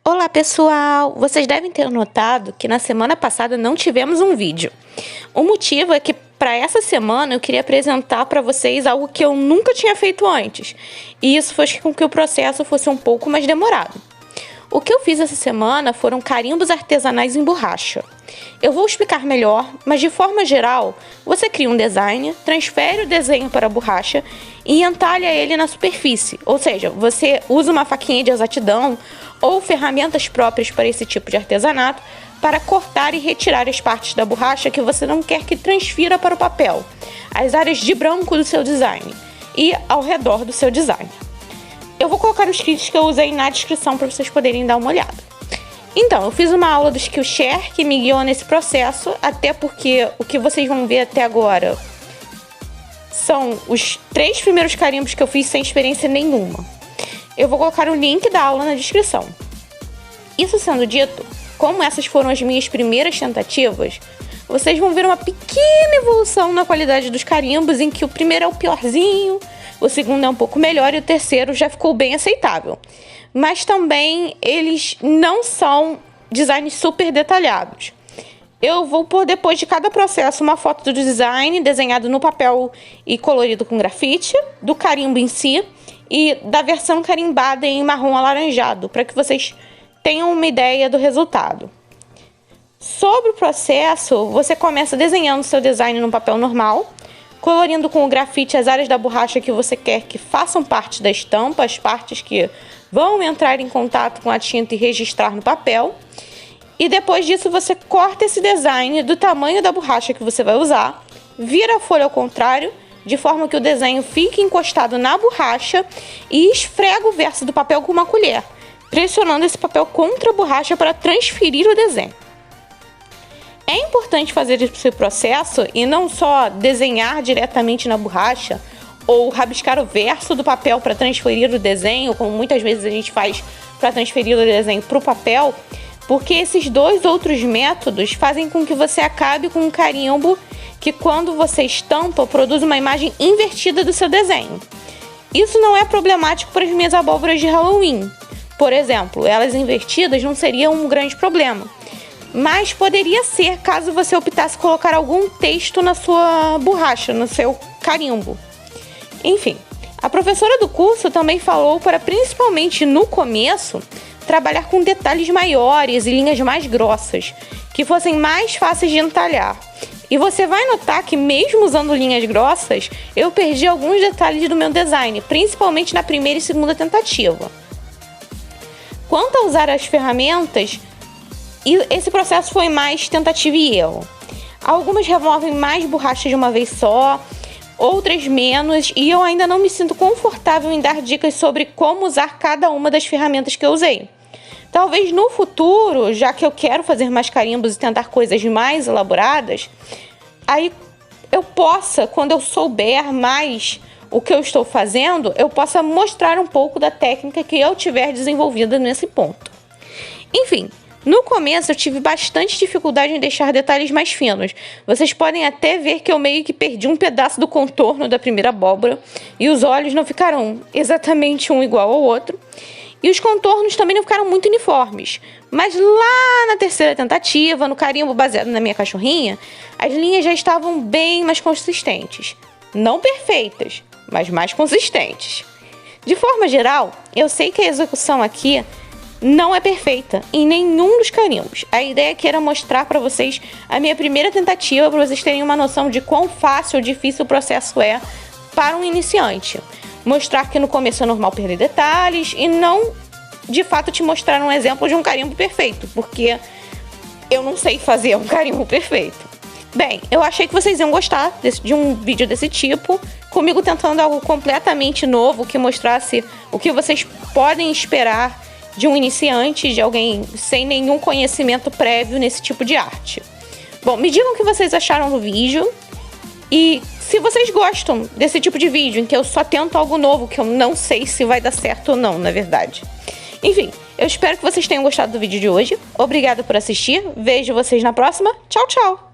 Olá pessoal! Vocês devem ter notado que na semana passada não tivemos um vídeo. O motivo é que para essa semana eu queria apresentar para vocês algo que eu nunca tinha feito antes. E isso fez com que o processo fosse um pouco mais demorado. O que eu fiz essa semana foram carimbos artesanais em borracha. Eu vou explicar melhor, mas de forma geral, você cria um design, transfere o desenho para a borracha e entalha ele na superfície. Ou seja, você usa uma faquinha de exatidão ou ferramentas próprias para esse tipo de artesanato para cortar e retirar as partes da borracha que você não quer que transfira para o papel, as áreas de branco do seu design e ao redor do seu design. Eu vou colocar os kits que eu usei na descrição para vocês poderem dar uma olhada. Então, eu fiz uma aula do Skillshare que me guiou nesse processo, até porque o que vocês vão ver até agora são os 3 primeiros carimbos que eu fiz sem experiência nenhuma. Eu vou colocar o link da aula na descrição. Isso sendo dito, como essas foram as minhas primeiras tentativas, vocês vão ver uma pequena evolução na qualidade dos carimbos, em que o primeiro é o piorzinho, o segundo é um pouco melhor e o terceiro já ficou bem aceitável. Mas também eles não são designs super detalhados. Eu vou pôr depois de cada processo uma foto do design desenhado no papel e colorido com grafite, do carimbo em si e da versão carimbada em marrom alaranjado, para que vocês tenham uma ideia do resultado. Sobre o processo, você começa desenhando seu design no papel normal, colorindo com o grafite as áreas da borracha que você quer que façam parte da estampa, as partes que vão entrar em contato com a tinta e registrar no papel. E depois disso você corta esse design do tamanho da borracha que você vai usar, vira a folha ao contrário, de forma que o desenho fique encostado na borracha e esfrega o verso do papel com uma colher, pressionando esse papel contra a borracha para transferir o desenho. É importante fazer esse processo e não só desenhar diretamente na borracha ou rabiscar o verso do papel para transferir o desenho, como muitas vezes a gente faz para transferir o desenho para o papel, porque esses 2 outros métodos fazem com que você acabe com um carimbo que, quando você estampa, produz uma imagem invertida do seu desenho. Isso não é problemático para as minhas abóboras de Halloween. Por exemplo, elas invertidas não seriam um grande problema. Mas poderia ser caso você optasse colocar algum texto na sua borracha, no seu carimbo. Enfim, a professora do curso também falou para, principalmente no começo, trabalhar com detalhes maiores e linhas mais grossas, que fossem mais fáceis de entalhar. E você vai notar que mesmo usando linhas grossas, eu perdi alguns detalhes do meu design, principalmente na primeira e segunda tentativa. Quanto a usar as ferramentas, esse processo foi mais tentativa e erro. Algumas removem mais borracha de uma vez só, outras menos, e eu ainda não me sinto confortável em dar dicas sobre como usar cada uma das ferramentas que eu usei. Talvez no futuro, já que eu quero fazer mais carimbos e tentar coisas mais elaboradas, aí eu possa, quando eu souber mais o que eu estou fazendo, eu possa mostrar um pouco da técnica que eu tiver desenvolvida nesse ponto. Enfim, no começo eu tive bastante dificuldade em deixar detalhes mais finos. Vocês podem até ver que eu meio que perdi um pedaço do contorno da primeira abóbora e os olhos não ficaram exatamente um igual ao outro. E os contornos também não ficaram muito uniformes. Mas lá na terceira tentativa, no carimbo baseado na minha cachorrinha, as linhas já estavam bem mais consistentes. Não perfeitas, mas mais consistentes. De forma geral, eu sei que a execução aqui não é perfeita em nenhum dos carimbos. A ideia aqui era mostrar para vocês a minha primeira tentativa, para vocês terem uma noção de quão fácil ou difícil o processo é para um iniciante. Mostrar que no começo é normal perder detalhes e não, de fato, te mostrar um exemplo de um carimbo perfeito, porque eu não sei fazer um carimbo perfeito. Bem, eu achei que vocês iam gostar de um vídeo desse tipo, comigo tentando algo completamente novo, que mostrasse o que vocês podem esperar de um iniciante, de alguém sem nenhum conhecimento prévio nesse tipo de arte. Bom, me digam o que vocês acharam do vídeo e se vocês gostam desse tipo de vídeo em que eu só tento algo novo, que eu não sei se vai dar certo ou não, na verdade. Enfim, eu espero que vocês tenham gostado do vídeo de hoje. Obrigada por assistir, vejo vocês na próxima. Tchau, tchau!